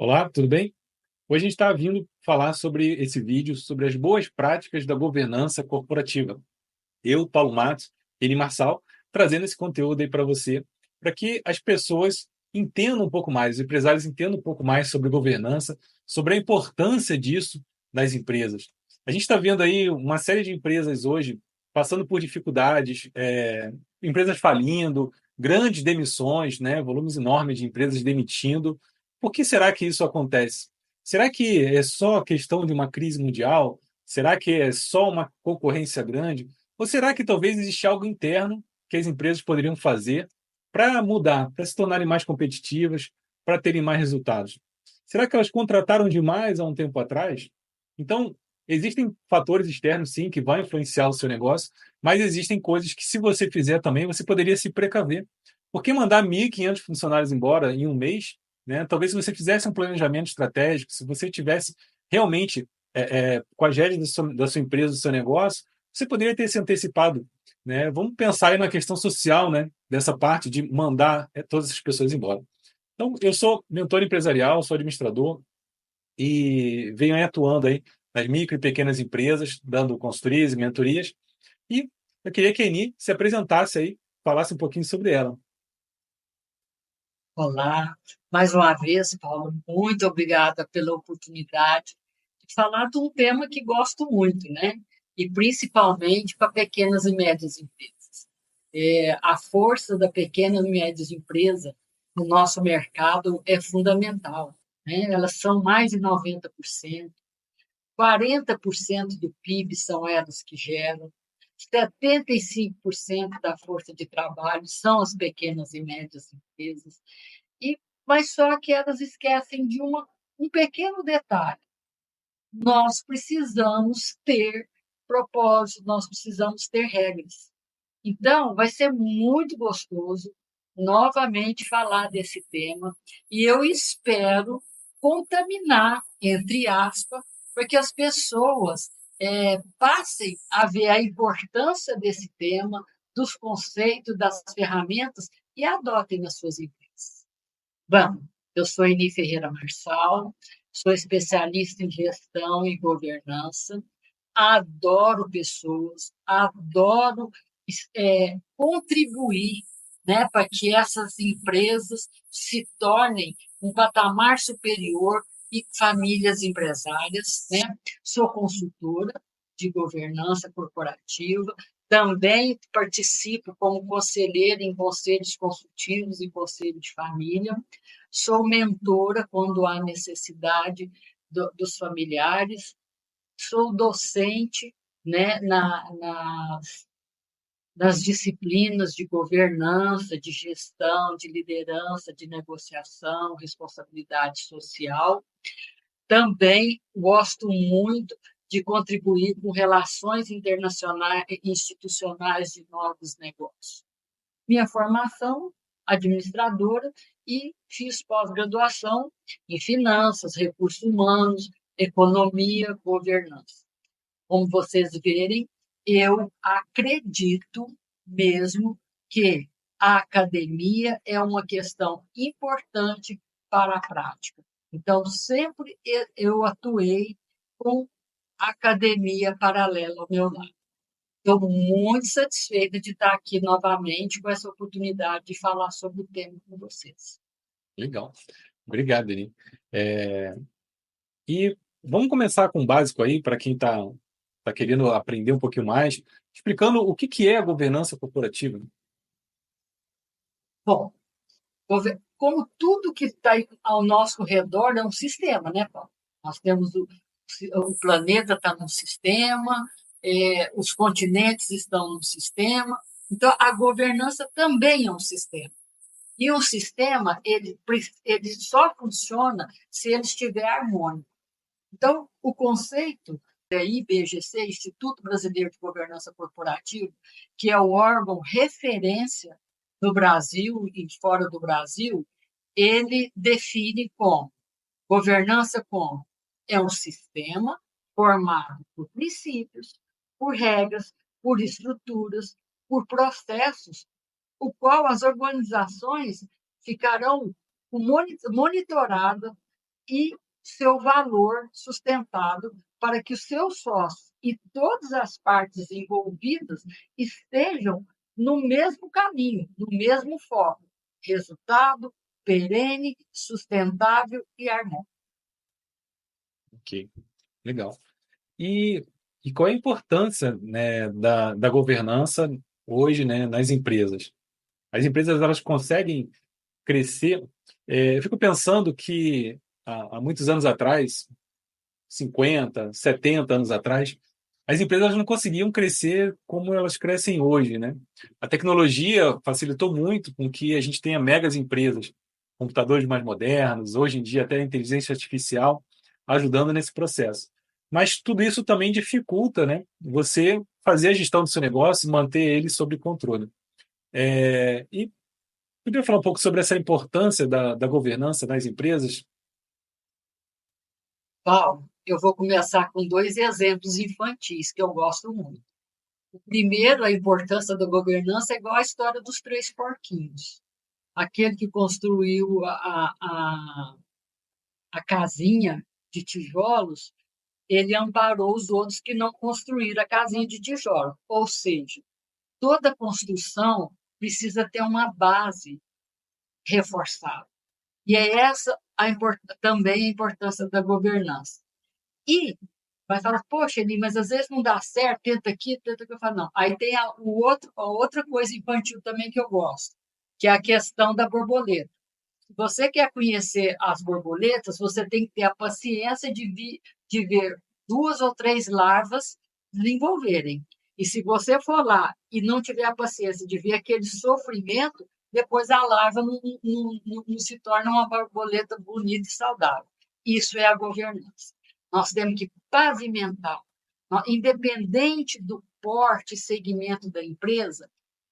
Olá, tudo bem? Hoje a gente está vindo falar sobre esse vídeo, sobre as boas práticas da governança corporativa. Eu, Paulo Matos, ele Marçal, trazendo esse conteúdo aí para você, para que as pessoas entendam um pouco mais, os empresários entendam um pouco mais sobre governança, sobre a importância disso nas empresas. A gente está vendo aí uma série de empresas hoje passando por dificuldades, empresas falindo, grandes demissões, né, volumes enormes de empresas demitindo. Por que será que isso acontece? Será que é só questão de uma crise mundial? Será que é só uma concorrência grande? Ou será que talvez existe algo interno que as empresas poderiam fazer para mudar, para se tornarem mais competitivas, para terem mais resultados? Será que elas contrataram demais há um tempo atrás? Então, existem fatores externos, sim, que vão influenciar o seu negócio, mas existem coisas que, se você fizer também, você poderia se precaver. Por que mandar 1.500 funcionários embora em um mês? Né? Talvez se você fizesse um planejamento estratégico, se você tivesse realmente com as rédeas da sua empresa, do seu negócio, você poderia ter se antecipado. Né? Vamos pensar aí na questão social, né? Dessa parte de mandar todas essas pessoas embora. Então, eu sou mentor empresarial, sou administrador e venho aí atuando aí nas micro e pequenas empresas, dando consultorias e mentorias. E eu queria que a Eni se apresentasse aí, falasse um pouquinho sobre ela. Olá, mais uma vez, Paulo, muito obrigada pela oportunidade de falar de um tema que gosto muito, né? E principalmente para pequenas e médias empresas. A força da pequena e médias empresa no nosso mercado é fundamental, né? Elas são mais de 90%, 40% do PIB são elas que geram, 75% da força de trabalho são as pequenas e médias empresas. E, mas só que elas esquecem de um pequeno detalhe. Nós precisamos ter propósito, nós precisamos ter regras. Então, vai ser muito gostoso novamente falar desse tema e eu espero contaminar, entre aspas, para que as pessoas passem a ver a importância desse tema, dos conceitos, das ferramentas e adotem nas suas empresas. Bom, eu sou Eni Ferreira Marçal, sou especialista em gestão e governança, adoro pessoas, adoro contribuir, né, para que essas empresas se tornem um patamar superior e famílias empresárias, né? Sou consultora de governança corporativa, também participo como conselheira em conselhos consultivos e conselho de família, sou mentora quando há necessidade dos familiares, sou docente, né, nas disciplinas de governança, de gestão, de liderança, de negociação, responsabilidade social. Também gosto muito de contribuir com relações internacionais e institucionais de novos negócios. Minha formação, administradora, e fiz pós-graduação em finanças, recursos humanos, economia, governança. Como vocês verem, eu acredito mesmo que a academia é uma questão importante para a prática. Então, sempre eu atuei com a academia paralela ao meu lado. Estou muito satisfeita de estar aqui novamente com essa oportunidade de falar sobre o tema com vocês. Legal. Obrigado, Eni. É, E vamos começar com o básico aí, para quem tá querendo aprender um pouquinho mais, explicando o que que é a governança corporativa. Bom, como tudo que está ao nosso redor é um sistema, né, Paulo? Nós temos o planeta está num sistema, os continentes estão num sistema, então a governança também é um sistema. E o sistema ele só funciona se ele estiver harmônico. Então, o conceito da IBGC, Instituto Brasileiro de Governança Corporativa, que é o órgão referência no Brasil e fora do Brasil, ele define como governança como é um sistema formado por princípios, por regras, por estruturas, por processos, o qual as organizações ficarão monitoradas e seu valor sustentado para que os seus sócios e todas as partes envolvidas estejam no mesmo caminho, no mesmo foco: resultado perene, sustentável e harmônico. Ok, legal. E, e qual é a importância, né, da governança hoje, né, nas empresas? As empresas elas conseguem crescer. Eu fico pensando que há muitos anos atrás, 50, 70 anos atrás, as empresas não conseguiam crescer como elas crescem hoje, né? A tecnologia facilitou muito com que a gente tenha megas empresas, computadores mais modernos, hoje em dia até a inteligência artificial ajudando nesse processo. Mas tudo isso também dificulta, né? Você fazer a gestão do seu negócio e manter ele sob controle. E poderia falar um pouco sobre essa importância da governança nas empresas? Paulo, eu vou começar com dois exemplos infantis que eu gosto muito. O primeiro, a importância da governança, é igual a história dos três porquinhos. Aquele que construiu a casinha de tijolos, ele amparou os outros que não construíram a casinha de tijolo. Ou seja, toda construção precisa ter uma base reforçada. E é essa também a importância da governança. E vai falar, poxa, Eli, mas às vezes não dá certo, tenta aqui, tenta aqui. Eu falo, não. Aí tem a outra coisa infantil também que eu gosto, que é a questão da borboleta. Se você quer conhecer as borboletas, você tem que ter a paciência de ver duas ou três larvas desenvolverem. E se você for lá e não tiver a paciência de ver aquele sofrimento, depois a larva não se torna uma borboleta bonita e saudável. Isso é a governança. Nós temos que pavimentar. Independente do porte e segmento da empresa,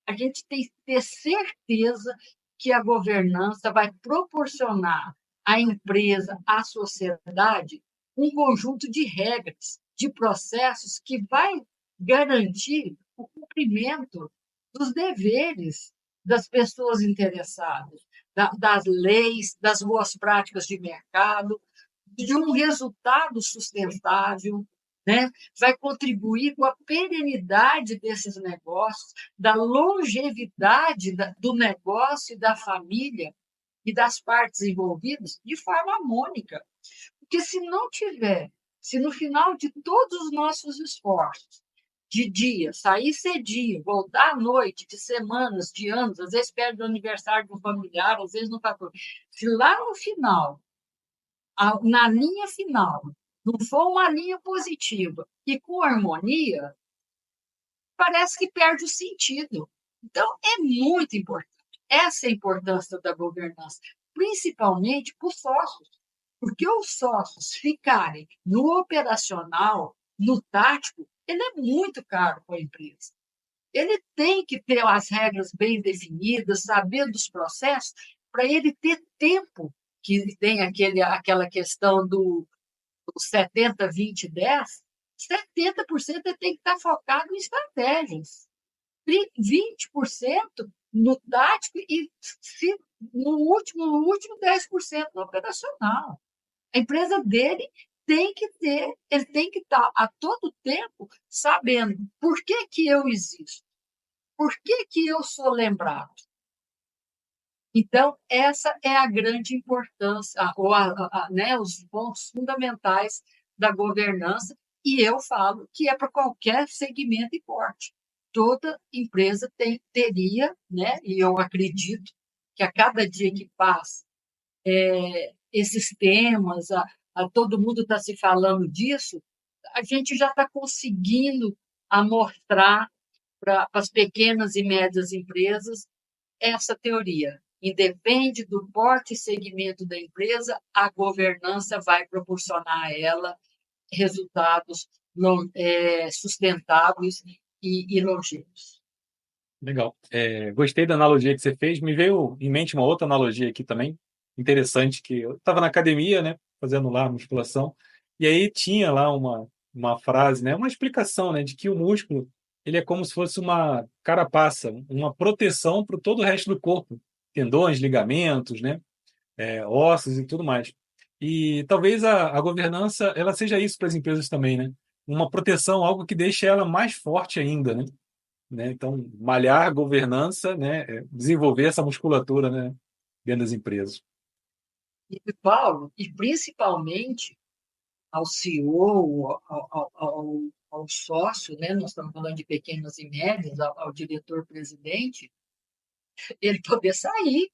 a gente tem que ter certeza que a governança vai proporcionar à empresa, à sociedade, um conjunto de regras, de processos que vai garantir o cumprimento dos deveres das pessoas interessadas, das leis, das boas práticas de mercado, de um resultado sustentável, né? Vai contribuir com a perenidade desses negócios, da longevidade do negócio e da família e das partes envolvidas de forma harmônica. Porque se não tiver, se no final de todos os nossos esforços, de dia, sair cedinho, voltar à noite, de semanas, de anos, às vezes perto do aniversário de um familiar, às vezes no patrão, se lá no final na linha final, não for uma linha positiva e com harmonia, parece que perde o sentido. Então, é muito importante. Essa é a importância da governança, principalmente para os sócios, porque os sócios ficarem no operacional, no tático, ele é muito caro para a empresa. Ele tem que ter as regras bem definidas, saber dos processos, para ele ter tempo, que tem aquela questão do 70, 20, 10, 70% ele tem que estar focado em estratégias, 20% no tático e no último 10% no operacional. A empresa dele ele tem que estar a todo tempo sabendo por que eu existo, por que eu sou lembrado. Então, essa é a grande importância, ou né, os pontos fundamentais da governança, e eu falo que é para qualquer segmento e porte. Toda empresa teria, né, e eu acredito que a cada dia que passa, esses temas, todo mundo está se falando disso, a gente já está conseguindo mostrar para as pequenas e médias empresas essa teoria. Independe do porte e segmento da empresa, a governança vai proporcionar a ela resultados sustentáveis e longevos. Legal. Gostei da analogia que você fez. Me veio em mente uma outra analogia aqui também, interessante, que eu estava na academia, né, fazendo lá musculação, e aí tinha lá uma frase, né, uma explicação, né, de que o músculo ele é como se fosse uma carapaça, uma proteção para todo o resto do corpo, tendões, ligamentos, né, ossos e tudo mais. E talvez a governança ela seja isso para as empresas também, né? Uma proteção, algo que deixe ela mais forte ainda, né? Então, malhar a governança, né? Desenvolver essa musculatura, né? Dentro das empresas. E, Paulo, e principalmente ao CEO, ao sócio, né? Nós estamos falando de pequenas e médias, ao diretor-presidente, ele poder sair,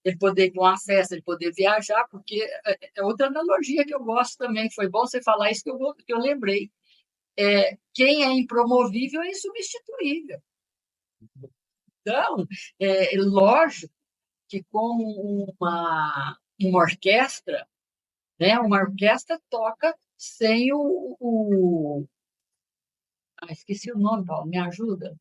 ele poder ir para uma festa, ele poder viajar, porque é outra analogia que eu gosto também. Foi bom você falar isso que eu lembrei. Quem é impromovível é insubstituível. Então, lógico que com uma orquestra, né, uma orquestra toca sem esqueci o nome, Paulo, me ajuda?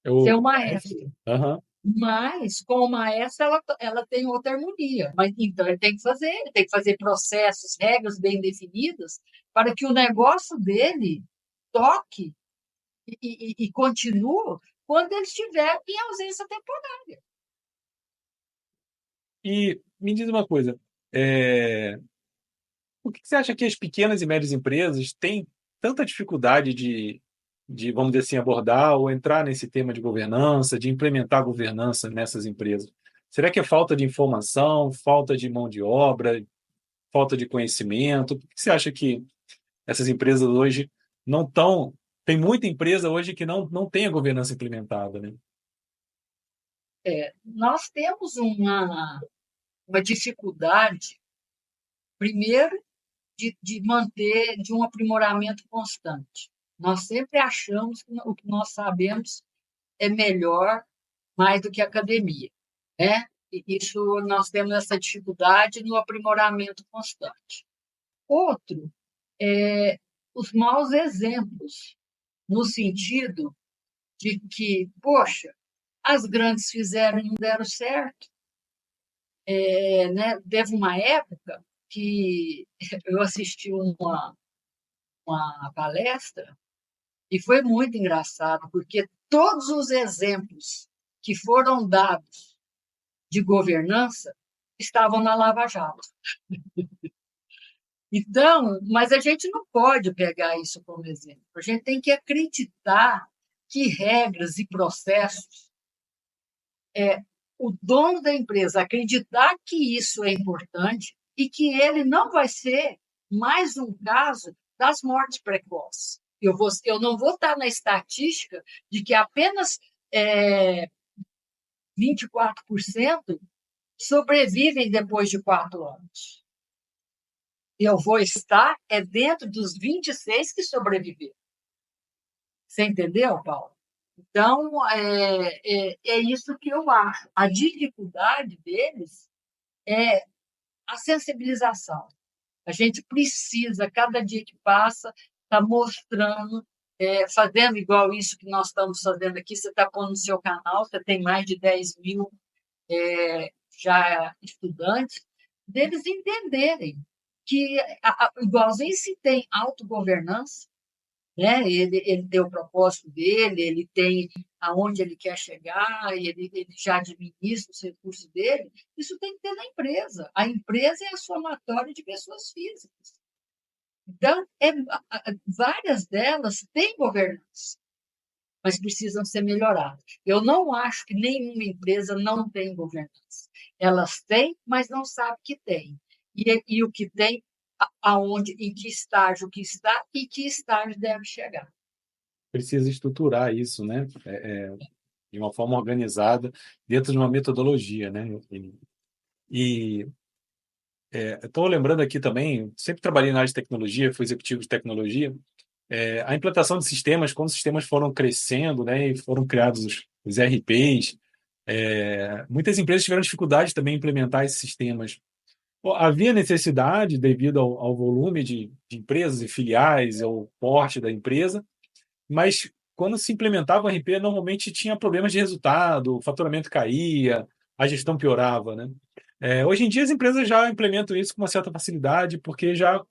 Sem Eu, o maestro. aham. Mas, com o maestro, ela tem outra harmonia. Mas, então, ele tem que fazer processos, regras bem definidas, para que o negócio dele toque e continue quando ele estiver em ausência temporária. E me diz uma coisa, é, por que você acha que as pequenas e médias empresas têm tanta dificuldade vamos dizer assim, abordar ou entrar nesse tema de governança, de implementar governança nessas empresas? Será que é falta de informação, falta de mão de obra, falta de conhecimento? Por que você acha que essas empresas hoje não estão. Tem muita empresa hoje que não tem a governança implementada, né? Nós temos uma dificuldade, primeiro, de manter, de um aprimoramento constante. Nós sempre achamos que o que nós sabemos é melhor, mais do que a academia, né? E isso, nós temos essa dificuldade no aprimoramento constante. Outro, os maus exemplos, no sentido de que, poxa, as grandes fizeram e não deram certo. Né? Teve uma época que eu assisti uma palestra e foi muito engraçado, porque todos os exemplos que foram dados de governança estavam na Lava Jato. Então, mas a gente não pode pegar isso como exemplo. A gente tem que acreditar que regras e processos, o dono da empresa acreditar que isso é importante e que ele não vai ser mais um caso das mortes precoces. Eu não vou estar na estatística de que apenas 24% sobrevivem depois de 4 anos. Eu vou estar dentro dos 26 que sobreviveram. Você entendeu, Paulo? Então, é isso que eu acho. A dificuldade deles é a sensibilização. A gente precisa, cada dia que passa, estar mostrando, fazendo igual isso que nós estamos fazendo aqui. Você está pondo no seu canal, você tem mais de 10 mil já estudantes, deles entenderem que, igualzinho se tem autogovernança, né? Ele tem o propósito dele, ele tem aonde ele quer chegar, ele já administra os recursos dele. Isso tem que ter na empresa. A empresa é a somatória de pessoas físicas. Então, várias delas têm governança, mas precisam ser melhoradas. Eu não acho que nenhuma empresa não tem governança. Elas têm, mas não sabem que tem. E o que tem, aonde, em que estágio que está e que estágio deve chegar. Precisa estruturar isso, né? De uma forma organizada, dentro de uma metodologia, né? E estou lembrando aqui também, sempre trabalhei na área de tecnologia, fui executivo de tecnologia, a implantação de sistemas, quando os sistemas foram crescendo, né, e foram criados os ERPs, muitas empresas tiveram dificuldade também em implementar esses sistemas. Havia necessidade, devido ao volume de empresas e filiais, ao porte da empresa, mas quando se implementava o RP, normalmente tinha problemas de resultado, o faturamento caía, a gestão piorava, né? Hoje em dia as empresas já implementam isso com uma certa facilidade, porque já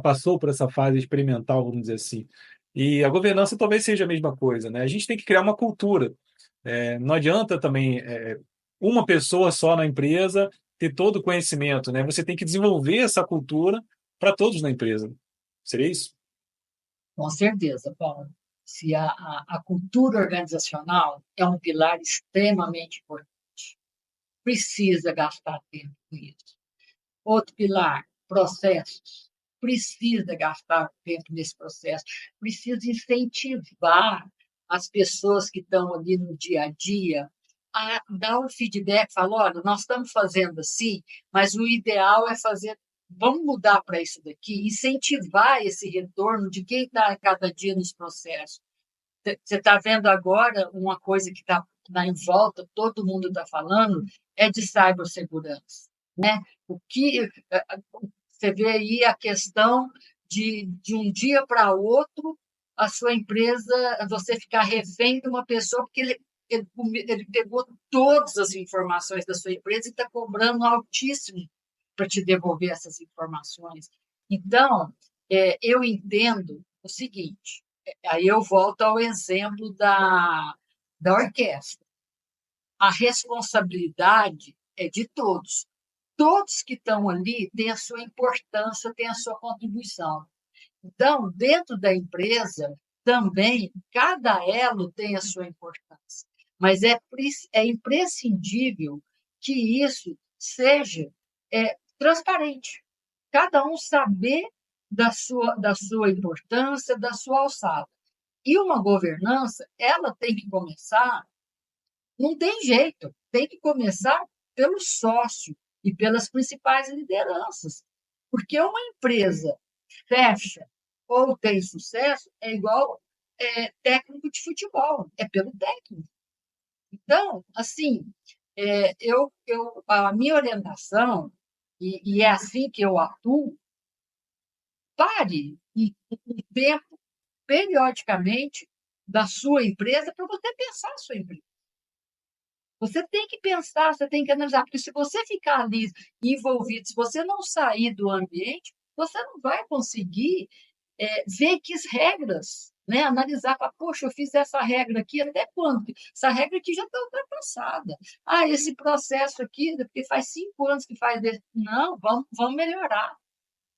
passou por essa fase experimental, vamos dizer assim. E a governança talvez seja a mesma coisa, né? A gente tem que criar uma cultura. Não adianta também uma pessoa só na empresa ter todo o conhecimento, né? Você tem que desenvolver essa cultura para todos na empresa. Seria isso? Com certeza, Paulo. Se a cultura organizacional é um pilar extremamente importante, precisa gastar tempo com isso. Outro pilar, processos. Precisa gastar tempo nesse processo, precisa incentivar as pessoas que estão ali no dia a dia a dar um feedback, falar, olha, nós estamos fazendo assim, mas o ideal é fazer, vamos mudar para isso daqui, incentivar esse retorno de quem está cada dia nos processos. Você está vendo agora uma coisa que está em volta, todo mundo está falando, é de cibersegurança, né? O que você vê aí a questão de um dia para outro a sua empresa, você ficar refém de uma pessoa porque ele pegou todas as informações da sua empresa e está cobrando altíssimo para te devolver essas informações. Então, eu entendo o seguinte, aí eu volto ao exemplo da orquestra. A responsabilidade é de todos. Todos que estão ali têm a sua importância, têm a sua contribuição. Então, dentro da empresa, também, cada elo tem a sua importância. Mas é imprescindível que isso seja transparente. Cada um saber da sua importância, da sua alçada. E uma governança, ela tem que começar, não tem jeito, tem que começar pelo sócio e pelas principais lideranças. Porque uma empresa fecha ou tem sucesso é igual técnico de futebol, é pelo técnico. Então, assim, a minha orientação, e é assim que eu atuo, pare um tempo, periodicamente, da sua empresa para você pensar a sua empresa. Você tem que pensar, você tem que analisar, porque se você ficar ali envolvido, se você não sair do ambiente, você não vai conseguir ver que as regras, né? Analisar, falar, poxa, eu fiz essa regra aqui, até quando? Essa regra aqui já está ultrapassada. Ah, esse processo aqui, porque faz 5 anos que faz. Não, vamos melhorar.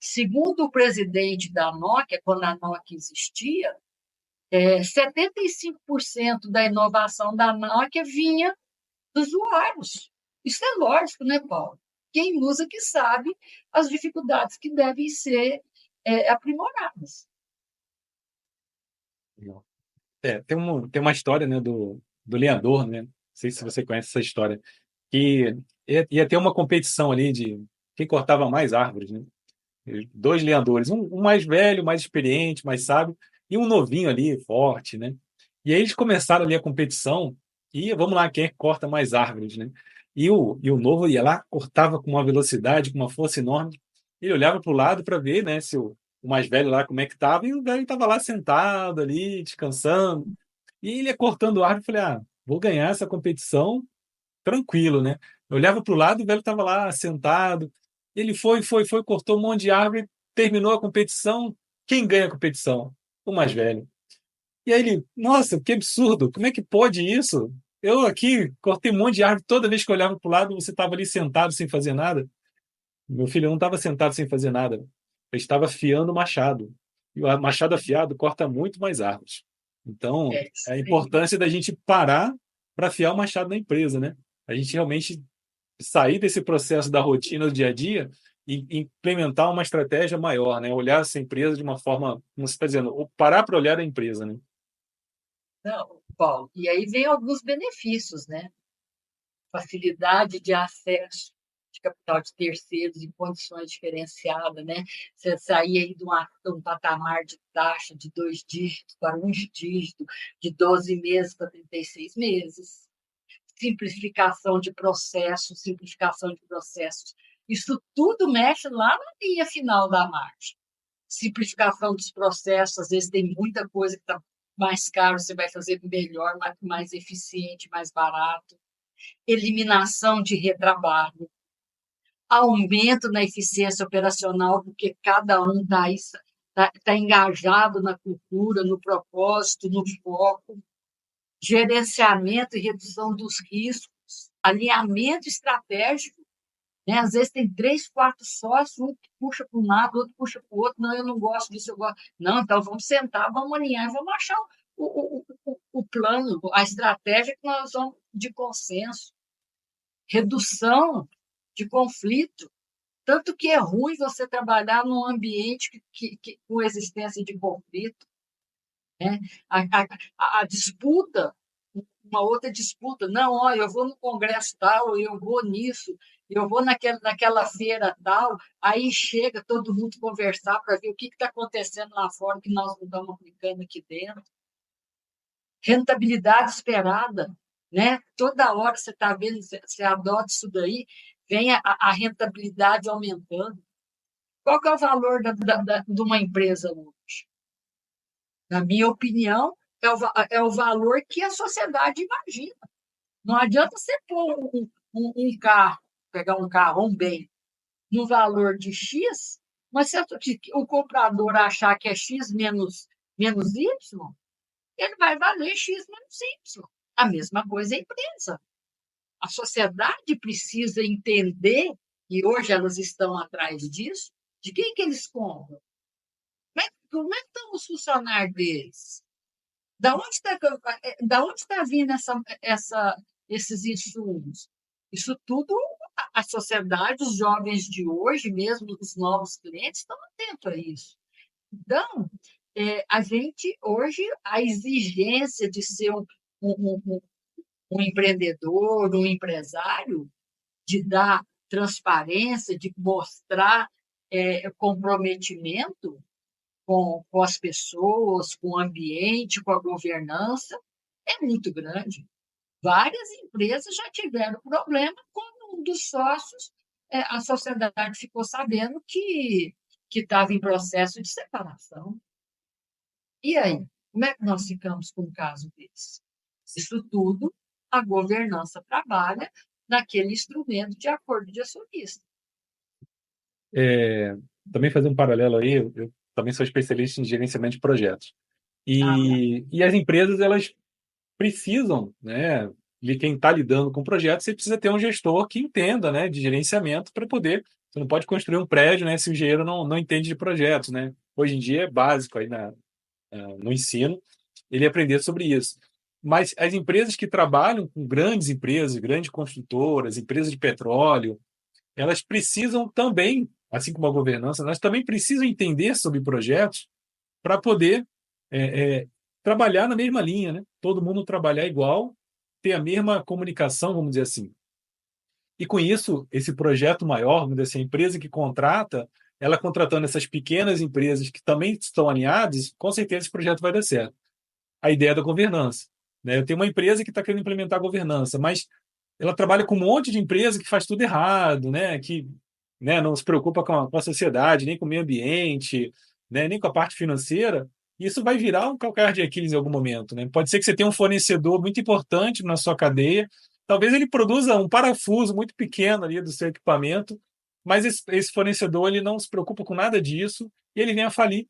Segundo o presidente da Nokia, quando a Nokia existia, 75% da inovação da Nokia vinha dos usuários. Isso é lógico, né, Paulo? Quem usa que sabe as dificuldades que devem ser aprimoradas. Tem uma história, né, do lenhador, né? Não sei se você conhece essa história, que ia ter uma competição ali de quem cortava mais árvores, né? Dois lenhadores, um mais velho, mais experiente, mais sábio, e um novinho ali, forte, né? E aí eles começaram ali a competição, e vamos lá, quem é que corta mais árvores, né? E o novo ia lá, cortava com uma velocidade, com uma força enorme. Ele olhava para o lado para ver, né, se o mais velho lá como é que estava, e o velho estava lá sentado ali, descansando. E ele ia cortando árvore, eu falei, vou ganhar essa competição tranquilo, né? Eu olhava para o lado, o velho estava lá sentado. Ele foi, cortou um monte de árvore, terminou a competição. Quem ganha a competição? O mais velho. E aí ele, nossa, que absurdo, como é que pode isso? Eu aqui cortei um monte de árvore, toda vez que eu olhava para o lado, você estava ali sentado sem fazer nada. Meu filho não estava sentado sem fazer nada. Ele estava afiando o machado. E o machado afiado corta muito mais árvores. Então, é a importância da gente parar para afiar o machado na empresa, né? A gente realmente sair desse processo da rotina do dia a dia e implementar uma estratégia maior, né? Olhar essa empresa de uma forma, como você está dizendo, parar para olhar a empresa, né? Não, Paulo, e aí vem alguns benefícios, né? Facilidade de acesso de capital de terceiros em condições diferenciadas, né? Você sair aí de um patamar de taxa de 2 dígitos para 1 dígito, de 12 meses para 36 meses. Simplificação de processos, Isso tudo mexe lá na linha final da margem. Simplificação dos processos, às vezes tem muita coisa que está mais caro, você vai fazer melhor, mais eficiente, mais barato. Eliminação de retrabalho, aumento na eficiência operacional, porque cada um está engajado na cultura, no propósito, no foco, gerenciamento e redução dos riscos, alinhamento estratégico né? Às vezes tem 3, 4 sócios, um puxa para um lado, outro puxa para o outro. Não, eu não gosto disso, eu gosto. Não, então vamos sentar, vamos alinhar, vamos achar o plano, a estratégia que nós vamos de consenso, redução de conflito. Tanto que é ruim você trabalhar num ambiente com existência de conflito, né? A, a disputa, uma outra disputa, não, olha, eu vou no congresso tal, eu vou nisso, eu vou naquela feira tal, aí chega todo mundo conversar para ver o que está acontecendo lá fora que nós não estamos aplicando aqui dentro. Rentabilidade esperada, né? Toda hora você está vendo, você adota isso daí, vem a rentabilidade aumentando. Qual que é o valor de uma empresa hoje? Na minha opinião, é o valor que a sociedade imagina. Não adianta você pôr um carro, pegar um carro, um bem, no valor de X, mas se o comprador achar que é X menos Y, ele vai valer X menos Y. A mesma coisa é a empresa. A sociedade precisa entender, e hoje elas estão atrás disso, de quem que eles compram. Como é que estão os funcionários deles? Da onde está vindo esses insumos? Isso tudo, a sociedade, os jovens de hoje, mesmo os novos clientes, estão atentos a isso. Então, a gente, hoje, a exigência de ser um empreendedor, um empresário, de dar transparência, de mostrar comprometimento com as pessoas, com o ambiente, com a governança, é muito grande. Várias empresas já tiveram problema quando um dos sócios, a sociedade ficou sabendo que estava em processo de separação. E aí, como é que nós ficamos com um caso desse? Isso tudo, a governança trabalha naquele instrumento de acordo de acionista. Também fazer um paralelo aí, eu também sou especialista em gerenciamento de projetos. Ah, E as empresas, elas precisam, né, de quem está lidando com projetos, você precisa ter um gestor que entenda, né, de gerenciamento para poder. Você não pode construir um prédio, né, se o engenheiro não entende de projetos, né? Hoje em dia é básico aí no ensino ele aprender sobre isso. Mas as empresas que trabalham com grandes empresas, grandes construtoras, empresas de petróleo, elas precisam também, assim como a governança, elas também precisam entender sobre projetos para poder é, é, trabalhar na mesma linha, né? Todo mundo trabalhar igual, ter a mesma comunicação, vamos dizer assim. E com isso, esse projeto maior, vamos dizer assim, a empresa que contrata, ela contratando essas pequenas empresas que também estão alinhadas, com certeza esse projeto vai dar certo. A ideia da governança, né? Eu tenho uma empresa que está querendo implementar a governança, mas ela trabalha com um monte de empresa que faz tudo errado, né? Que, né, não se preocupa com a sociedade, nem com o meio ambiente, né, nem com a parte financeira. E isso vai virar um calcanhar de Aquiles em algum momento, né? Pode ser que você tenha um fornecedor muito importante na sua cadeia, talvez ele produza um parafuso muito pequeno ali do seu equipamento, mas esse fornecedor ele não se preocupa com nada disso e ele vem a falir.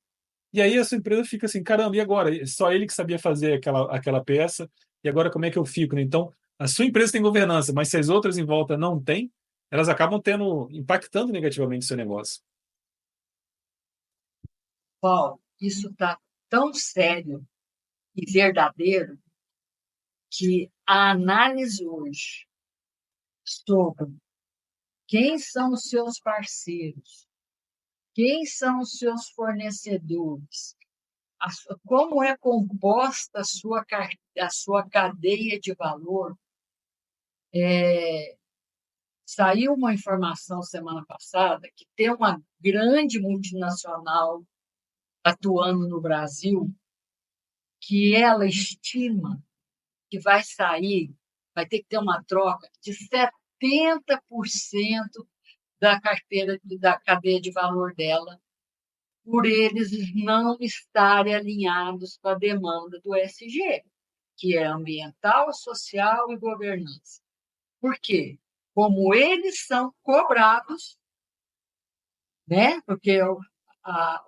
E aí a sua empresa fica assim, caramba, e agora? Só ele que sabia fazer aquela peça, e agora como é que eu fico, né? Então, a sua empresa tem governança, mas se as outras em volta não têm, elas acabam impactando negativamente o seu negócio. Paulo, isso está tão sério e verdadeiro que a análise hoje sobre quem são os seus parceiros, quem são os seus fornecedores, como é composta a sua cadeia de valor. Saiu uma informação semana passada que tem uma grande multinacional atuando no Brasil, que ela estima que vai ter que ter uma troca de 70% da carteira, da cadeia de valor dela, por eles não estarem alinhados com a demanda do ESG, que é ambiental, social e governança. Por quê? Como eles são cobrados, né? Porque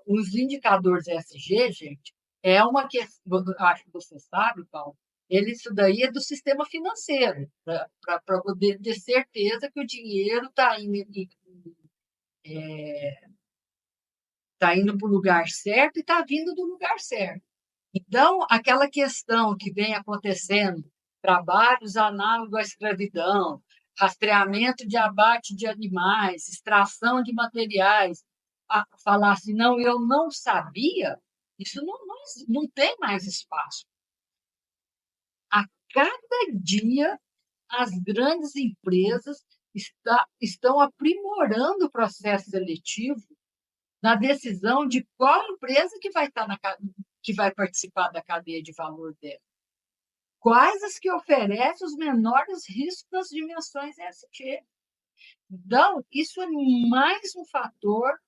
os indicadores ESG, gente, é uma questão, acho que você sabe, Paulo, Isso daí é do sistema financeiro, para poder ter certeza que o dinheiro tá indo para o lugar certo e está vindo do lugar certo. Então, aquela questão que vem acontecendo, trabalhos análogos à escravidão, rastreamento de abate de animais, extração de materiais, falar assim, não, eu não sabia, isso não tem mais espaço. A cada dia, as grandes empresas estão aprimorando o processo seletivo na decisão de qual empresa que vai estar que vai participar da cadeia de valor dela. Quais as que oferecem os menores riscos nas dimensões ESG. Então, isso é mais um fator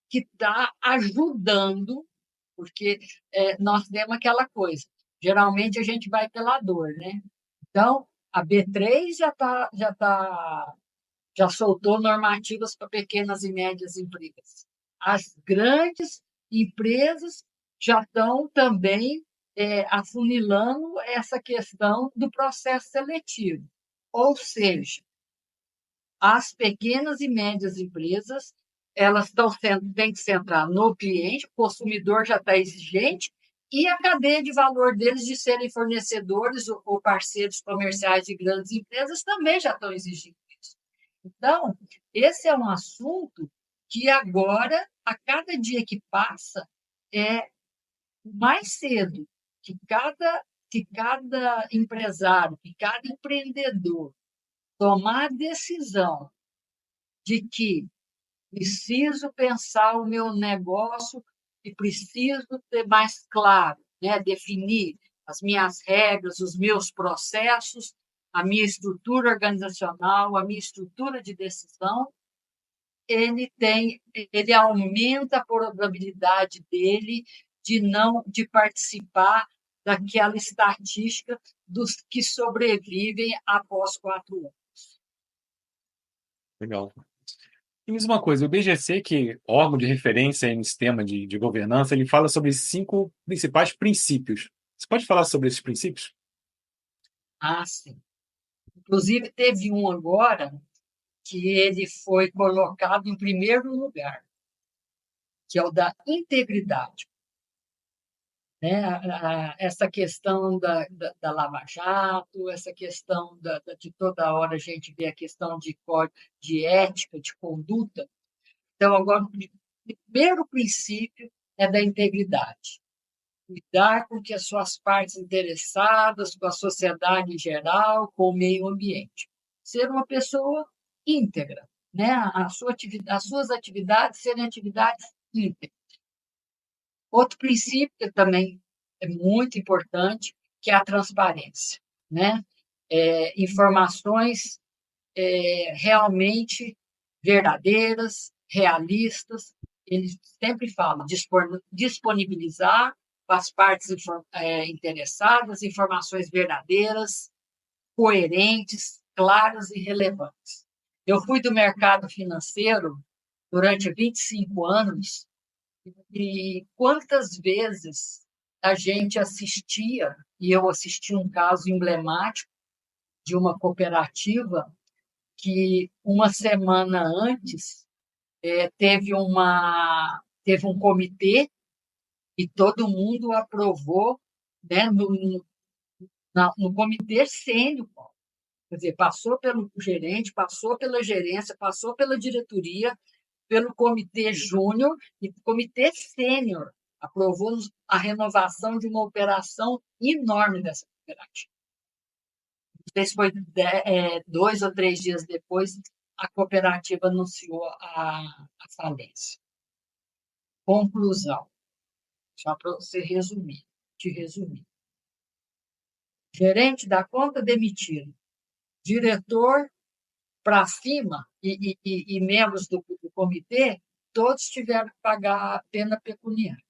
que está ajudando, porque nós temos aquela coisa, geralmente a gente vai pela dor, né? Então, a B3 já soltou normativas para pequenas e médias empresas. As grandes empresas já estão também afunilando essa questão do processo seletivo. Ou seja, as pequenas e médias empresas elas têm que centrar no cliente, o consumidor já está exigente, e a cadeia de valor deles de serem fornecedores ou parceiros comerciais de grandes empresas também já estão exigindo isso. Então, esse é um assunto que agora, a cada dia que passa, é mais cedo que cada empresário, que cada empreendedor tomar a decisão de que preciso pensar o meu negócio e preciso ter mais claro, né, definir as minhas regras, os meus processos, a minha estrutura organizacional, a minha estrutura de decisão, ele aumenta a probabilidade dele de participar daquela estatística dos que sobrevivem após 4 anos. Legal. E diz uma coisa, o BGC, que é órgão de referência no sistema de governança, ele fala sobre 5 principais princípios. Você pode falar sobre esses princípios? Ah, sim. Inclusive, teve um agora que ele foi colocado em primeiro lugar, que é o da integridade. Né? Essa questão da Lava Jato, essa questão de toda hora a gente vê a questão de ética, de conduta. Então, agora, o primeiro princípio é da integridade. Cuidar com que as suas partes interessadas, com a sociedade em geral, com o meio ambiente. Ser uma pessoa íntegra, né? As suas atividades serem atividades íntegras. Outro princípio que também é muito importante, que é a transparência, né? Informações realmente verdadeiras, realistas. Eles sempre falam disponibilizar para as partes interessadas informações verdadeiras, coerentes, claras e relevantes. Eu fui do mercado financeiro durante 25 anos e quantas vezes a gente assistia, e eu assisti um caso emblemático de uma cooperativa que uma semana antes teve um comitê e todo mundo aprovou, né, no comitê sênior. Quer dizer, passou pelo gerente, passou pela gerência, passou pela diretoria, pelo comitê júnior e comitê sênior. Aprovou a renovação de uma operação enorme dessa cooperativa. Não sei se foi 2 ou 3 dias depois, a cooperativa anunciou a falência. Conclusão, só para você te resumir. Gerente da conta demitido, diretor para cima e membros do comitê, todos tiveram que pagar a pena pecuniária.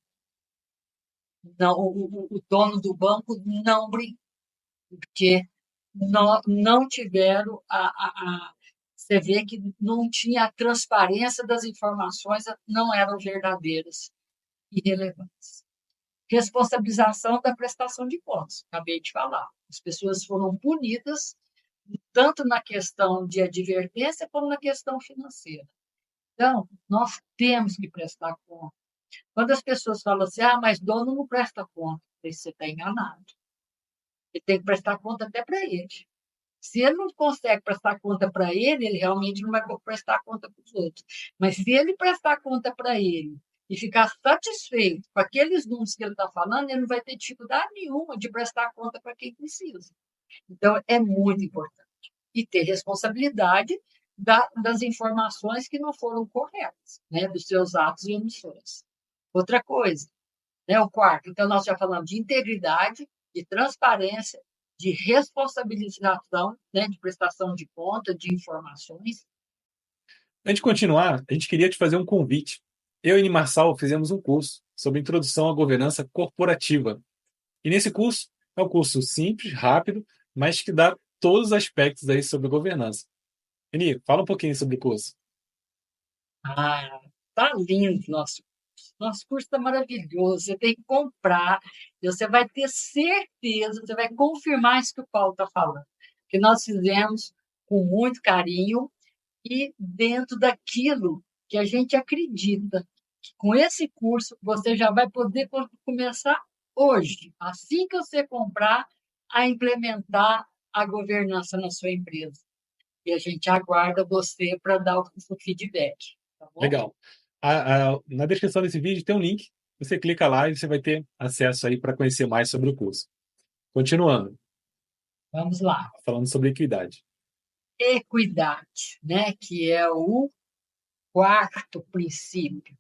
Não, o dono do banco não brincou, porque não tiveram você vê que não tinha a transparência das informações, não eram verdadeiras e relevantes. Responsabilização da prestação de contas, acabei de falar. As pessoas foram punidas tanto na questão de advertência como na questão financeira. Então, nós temos que prestar conta. Quando as pessoas falam assim, mas dono não presta conta, você está enganado. Ele tem que prestar conta até para ele. Se ele não consegue prestar conta para ele, ele realmente não vai prestar conta para os outros. Mas se ele prestar conta para ele e ficar satisfeito com aqueles números que ele está falando, ele não vai ter dificuldade nenhuma de prestar conta para quem precisa. Então, é muito importante. E ter responsabilidade das informações que não foram corretas, né, dos seus atos e omissões. Outra coisa, né, o quarto, então nós já falamos de integridade, de transparência, de responsabilização, né, de prestação de conta, de informações. Antes de continuar, a gente queria te fazer um convite. Eu e Marçal fizemos um curso sobre introdução à governança corporativa. E nesse curso, é um curso simples, rápido, mas que dá todos os aspectos aí sobre governança. Eni, fala um pouquinho sobre o curso. Tá lindo nosso curso está maravilhoso. Você tem que comprar, e você vai ter certeza, você vai confirmar isso que o Paulo está falando, que nós fizemos com muito carinho e dentro daquilo que a gente acredita. Com esse curso, você já vai poder começar hoje, assim que você comprar, a implementar a governança na sua empresa. E a gente aguarda você para dar o feedback. Tá bom? Legal. Na descrição desse vídeo tem um link. Você clica lá e você vai ter acesso aí para conhecer mais sobre o curso. Continuando. Vamos lá. Falando sobre equidade. Equidade, né? Que é o quarto princípio.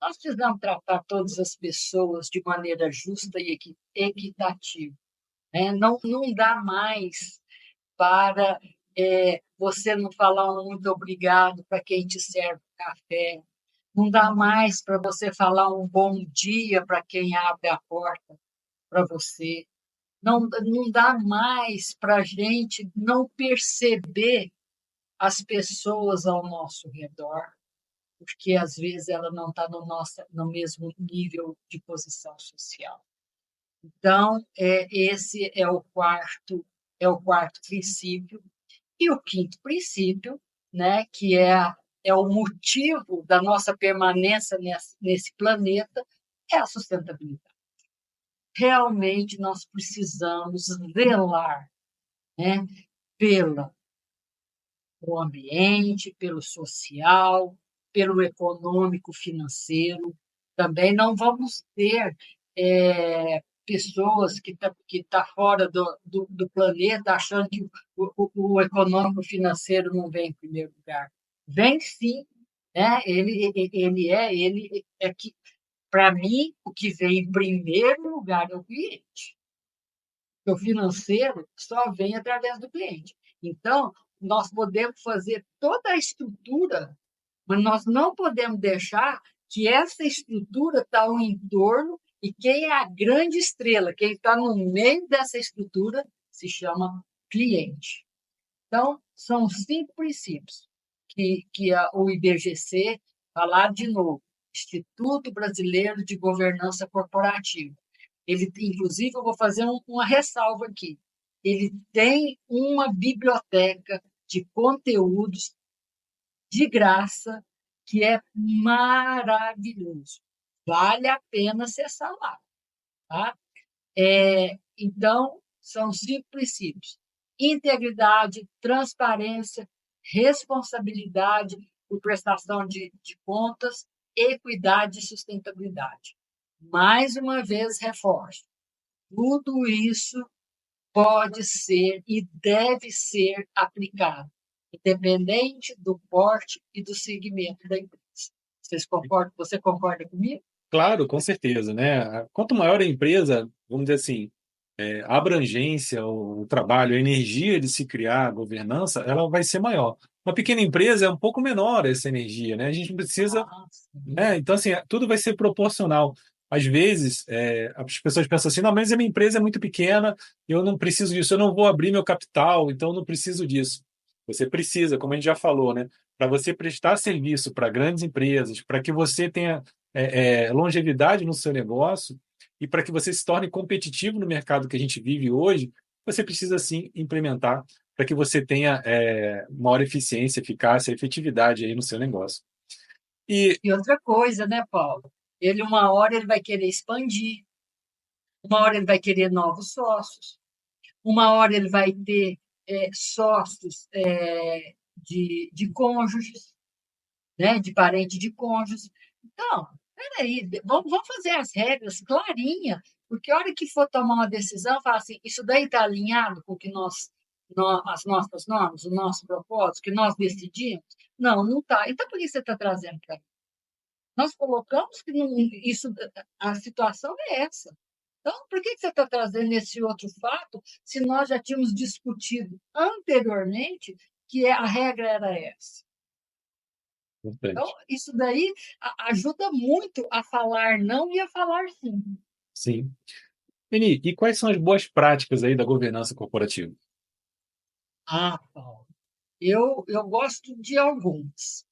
Nós precisamos tratar todas as pessoas de maneira justa e equitativa. Né? Não dá mais para você não falar um muito obrigado para quem te serve café. Não dá mais para você falar um bom dia para quem abre a porta para você. Não dá mais para a gente não perceber as pessoas ao nosso redor, porque às vezes ela não está no mesmo nível de posição social. Então, esse é o quarto princípio. E o quinto princípio, né, que é o motivo da nossa permanência nesse planeta, é a sustentabilidade. Realmente nós precisamos zelar, né, pelo ambiente, pelo social, pelo econômico, financeiro. Também não vamos ter pessoas que tá fora do planeta achando que o econômico financeiro não vem em primeiro lugar. Vem sim, né? Ele é que, para mim, o que vem em primeiro lugar é o cliente. O financeiro só vem através do cliente. Então, nós podemos fazer toda a estrutura, mas nós não podemos deixar que essa estrutura está ao entorno e quem é a grande estrela, quem está no meio dessa estrutura, se chama cliente. Então, são 5 princípios que o IBGC, falar de novo, Instituto Brasileiro de Governança Corporativa. Ele, inclusive, eu vou fazer uma ressalva aqui. Ele tem uma biblioteca de conteúdos de graça que é maravilhoso. Vale a pena acessar lá. Tá? Então, são 5 princípios. Integridade, transparência, responsabilidade por prestação de contas, equidade e sustentabilidade. Mais uma vez, reforço. Tudo isso pode ser e deve ser aplicado, independente do porte e do segmento da empresa. Você concorda comigo? Claro, com certeza, né? Quanto maior a empresa, vamos dizer assim, a abrangência, o trabalho, a energia de se criar a governança, ela vai ser maior. Uma pequena empresa é um pouco menor essa energia, né? A gente precisa, né? Então, assim, tudo vai ser proporcional. Às vezes, as pessoas pensam assim, não, mas a minha empresa é muito pequena, eu não preciso disso, eu não vou abrir meu capital, então eu não preciso disso. Você precisa, como a gente já falou, né? Para você prestar serviço para grandes empresas, para que você tenha longevidade no seu negócio, E para que você se torne competitivo no mercado que a gente vive hoje, você precisa sim implementar para que você tenha maior eficiência, eficácia, efetividade aí no seu negócio. E E outra coisa, né, Paulo? Uma hora ele vai querer expandir, uma hora ele vai querer novos sócios, uma hora ele vai ter sócios de cônjuges, né, de parente de cônjuges. Então, peraí, vamos fazer as regras clarinhas, porque a hora que for tomar uma decisão, fala assim, isso daí está alinhado com o que as nossas normas, o nosso propósito, que nós decidimos? Não, não está. Então, por que você está trazendo para nós colocamos que isso, a situação é essa. Então, por que você está trazendo esse outro fato se nós já tínhamos discutido anteriormente que a regra era essa? Então, importante. isso daí ajuda muito a falar não e a falar sim. Sim. Eni, e quais são as boas práticas aí da governança corporativa? Paulo, eu gosto de alguns.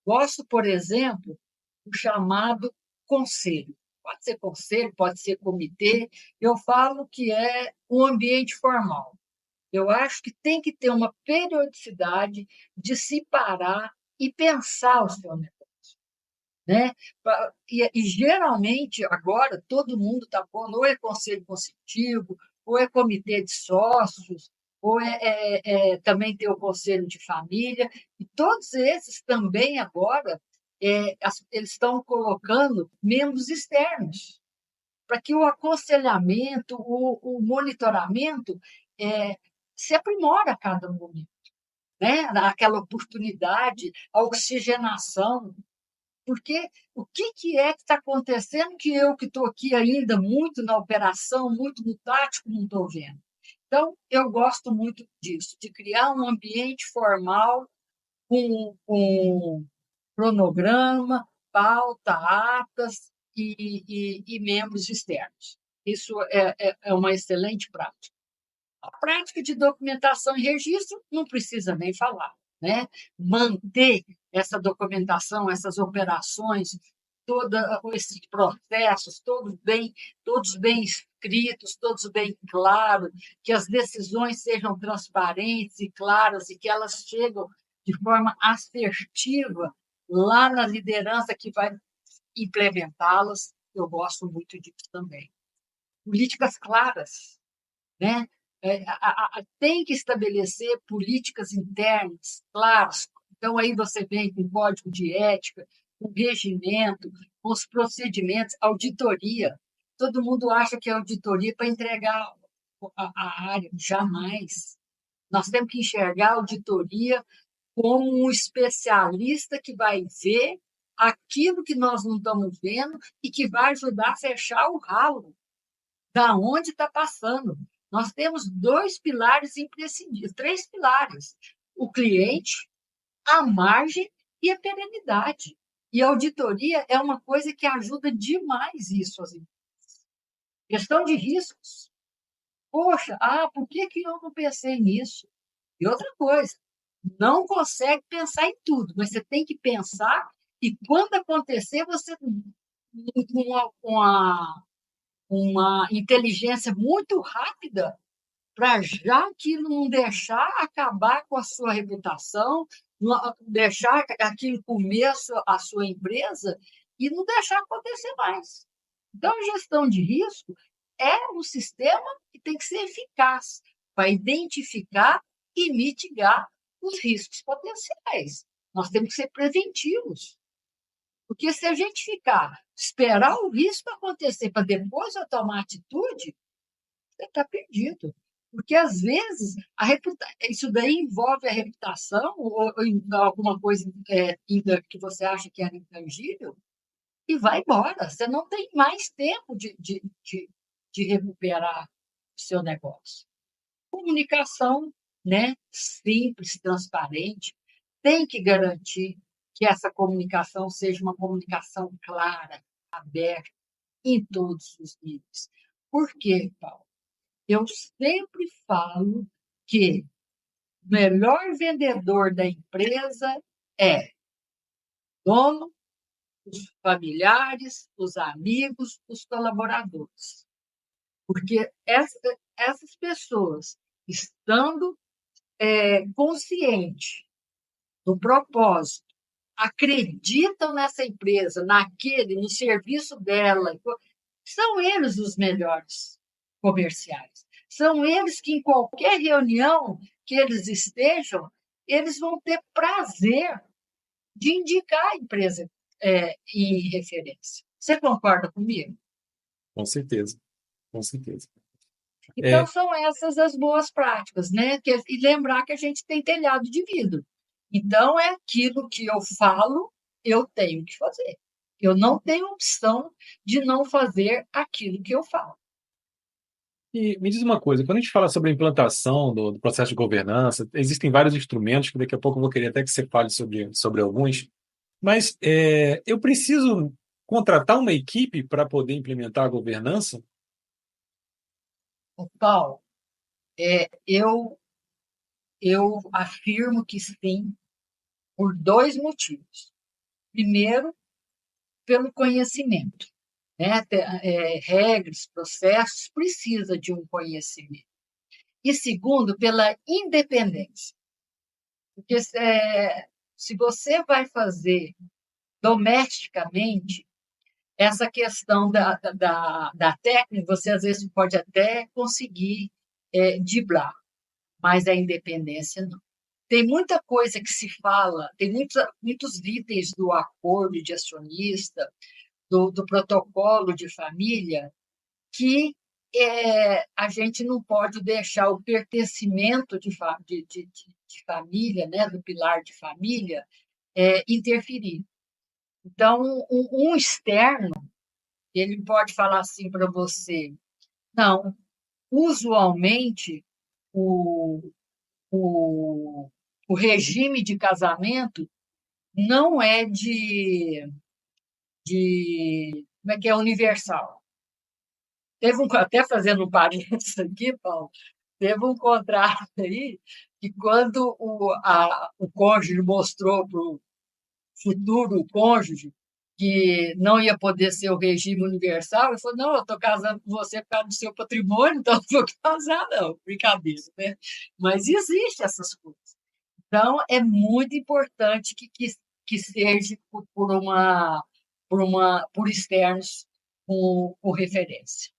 Gosto, por exemplo, do chamado conselho. Pode ser conselho, pode ser comitê. Eu falo que é um ambiente formal. Eu acho que tem que ter uma periodicidade de se parar e pensar o seu negócio, né? E geralmente, agora, todo mundo está pondo, ou é conselho consultivo, ou é comitê de sócios, ou também tem o conselho de família, e todos esses também agora, eles estão colocando membros externos, para que o aconselhamento, o monitoramento é, se aprimora a cada momento, né? Aquela oportunidade, a oxigenação, porque o que é que está acontecendo que eu que estou aqui ainda muito na operação, muito no tático, não estou vendo? Então, eu gosto muito disso, de criar um ambiente formal com cronograma, pauta, atas e membros externos. Isso é uma excelente prática. A prática de documentação e registro não precisa nem falar, né? Manter essa documentação, essas operações, todos esses processos, todos bem escritos, todos bem claros, que as decisões sejam transparentes e claras e que elas chegam de forma assertiva lá na liderança que vai implementá-las. Eu gosto muito disso também. Políticas claras, né? Tem que estabelecer políticas internas claras. Então, aí você vem com código de ética, com regimento, com os procedimentos, auditoria. Todo mundo acha que é auditoria para entregar a área. Jamais. Nós temos que enxergar a auditoria como um especialista que vai ver aquilo que nós não estamos vendo e que vai ajudar a fechar o ralo da onde está passando. Nós temos dois pilares imprescindíveis, três pilares: o cliente, a margem e a perenidade. E a auditoria é uma coisa que ajuda demais isso às empresas. Questão de riscos. Poxa, por que eu não pensei nisso? E outra coisa, não consegue pensar em tudo, mas você tem que pensar e quando acontecer, você com uma inteligência muito rápida para já aquilo não deixar acabar com a sua reputação, não deixar aquilo comer a sua empresa e não deixar acontecer mais. Então, a gestão de risco é um sistema que tem que ser eficaz para identificar e mitigar os riscos potenciais. Nós temos que ser preventivos. Porque se a gente esperar o risco acontecer para depois eu tomar atitude, você está perdido. Porque, às vezes, isso daí envolve a reputação ou alguma coisa que você acha que era intangível e vai embora. Você não tem mais tempo de recuperar o seu negócio. Comunicação, né? Simples, transparente, tem que garantir que essa comunicação seja uma comunicação clara, aberta, em todos os níveis. Por quê, Paulo? Eu sempre falo que o melhor vendedor da empresa é dono, os familiares, os amigos, os colaboradores. Porque essas pessoas, estando conscientes do propósito, acreditam nessa empresa, no serviço dela, são eles os melhores comerciais. São eles que, em qualquer reunião que eles estejam, eles vão ter prazer de indicar a empresa em referência. Você concorda comigo? Com certeza, com certeza. Então, são essas as boas práticas, né? E lembrar que a gente tem telhado de vidro. Então, é aquilo que eu falo, eu tenho que fazer. Eu não tenho opção de não fazer aquilo que eu falo. E me diz uma coisa, quando a gente fala sobre a implantação do processo de governança, existem vários instrumentos, que daqui a pouco eu vou querer até que você fale sobre alguns, mas eu preciso contratar uma equipe para poder implementar a governança? Paulo, eu afirmo que sim, por dois motivos. Primeiro, pelo conhecimento. Né? Regras, processos, precisa de um conhecimento. E segundo, pela independência. Porque se você vai fazer domesticamente, essa questão da técnica, você às vezes pode até conseguir driblar, mas a independência não. Tem muita coisa que se fala, tem muitos itens do acordo de acionista, do protocolo de família, que a gente não pode deixar o pertencimento de família, né, do pilar de família, interferir. Então, um externo, ele pode falar assim para você, não, usualmente o, o, o regime de casamento não é como é que é, universal. Até fazendo um parênteses aqui, Paulo, teve um contrato aí que quando o cônjuge mostrou para o futuro cônjuge que não ia poder ser o regime universal, ele falou, não, eu estou casando com você por causa do seu patrimônio, então não vou casar, não. Brincadeira, né? Mas existem essas coisas. Então, é muito importante que seja por externos com referência.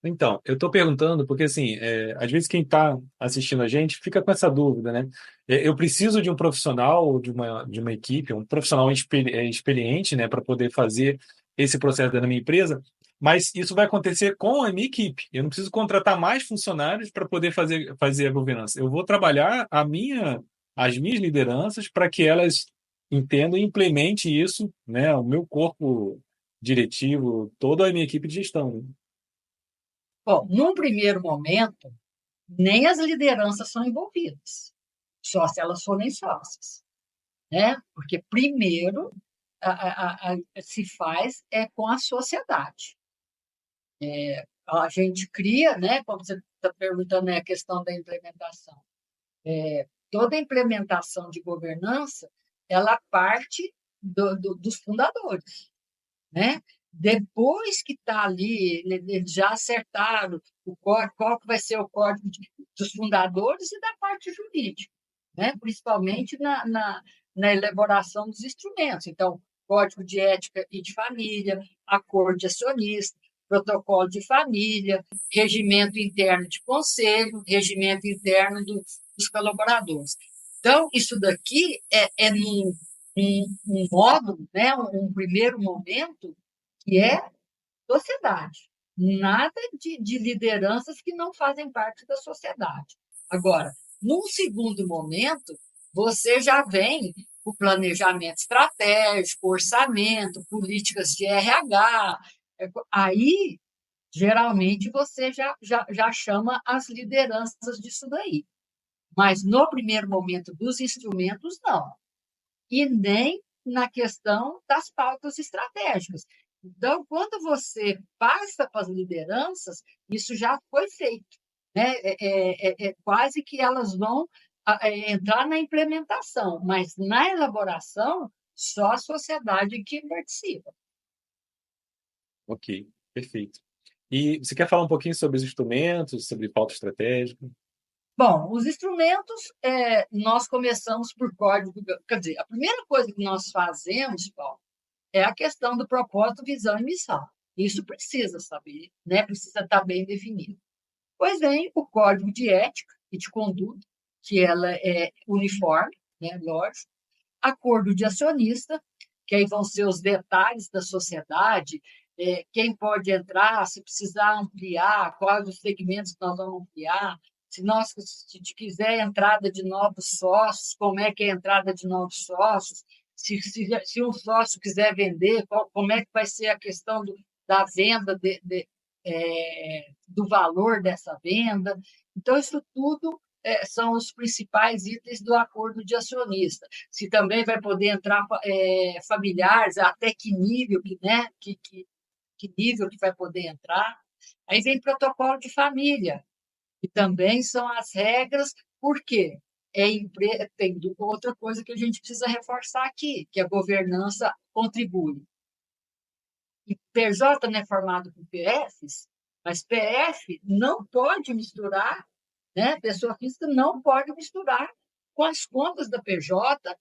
Então, eu estou perguntando porque, assim, às vezes quem está assistindo a gente fica com essa dúvida, né? Eu preciso de um profissional, de uma equipe, um profissional experiente, né, para poder fazer esse processo da minha empresa, mas isso vai acontecer com a minha equipe. Eu não preciso contratar mais funcionários para poder fazer a governança. Eu vou trabalhar as minhas lideranças para que elas entendam e implementem isso, né, o meu corpo diretivo, toda a minha equipe de gestão, né? Bom, num primeiro momento, nem as lideranças são envolvidas, só se elas forem sócias, né? Porque primeiro se faz com a sociedade. A gente cria, né? Como você está perguntando, a questão da implementação. Toda a implementação de governança, ela parte dos fundadores, né? Depois que está ali, eles já acertaram qual que vai ser o código dos fundadores e da parte jurídica, né? Principalmente na elaboração dos instrumentos. Então, código de ética e de família, acordo de acionista, protocolo de família, regimento interno de conselho, regimento interno dos colaboradores. Então, isso daqui é um módulo, né? Um primeiro momento, que é sociedade. Nada de lideranças que não fazem parte da sociedade. Agora, num segundo momento, você já vem o planejamento estratégico, orçamento, políticas de RH. Aí, geralmente, você já chama as lideranças disso daí. Mas, no primeiro momento dos instrumentos, não. E nem na questão das pautas estratégicas. Então, quando você passa para as lideranças, isso já foi feito, né? Quase que elas vão entrar na implementação, mas na elaboração, só a sociedade que participa. Ok, perfeito. E você quer falar um pouquinho sobre os instrumentos, sobre pauta estratégica? Bom, os instrumentos, nós começamos por código, quer dizer, a primeira coisa que nós fazemos, Paulo, é a questão do propósito, visão e missão. Isso precisa saber, né? Precisa estar bem definido. Pois vem o código de ética e de conduta, que ela é uniforme, né? Lógico. Acordo de acionista, que aí vão ser os detalhes da sociedade, quem pode entrar, se precisar ampliar, quais os segmentos que nós vamos ampliar, se quiser entrada de novos sócios, como é que é a entrada de novos sócios, se um sócio quiser vender, como é que vai ser a questão da venda, do valor dessa venda. Então, isso tudo são os principais itens do acordo de acionista. Se também vai poder entrar familiares, até que nível, né? Que nível que vai poder entrar. Aí vem protocolo de família, que também são as regras, por quê? Tem outra coisa que a gente precisa reforçar aqui, que a governança contribui. E PJ não é formado por PFs, mas PF não pode misturar, né? Pessoa física não pode misturar com as contas da PJ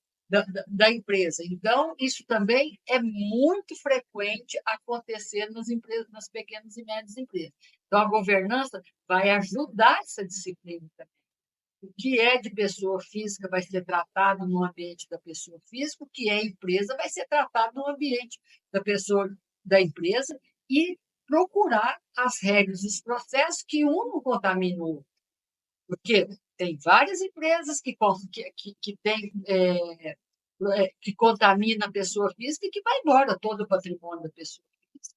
da empresa. Então, isso também é muito frequente acontecer nas empresas, nas pequenas e médias empresas. Então, a governança vai ajudar essa disciplina também. O que é de pessoa física vai ser tratado no ambiente da pessoa física, o que é empresa vai ser tratado no ambiente da empresa e procurar as regras e os processos que um não contamina o outro. Porque tem várias empresas que contamina a pessoa física e que vai embora todo o patrimônio da pessoa física.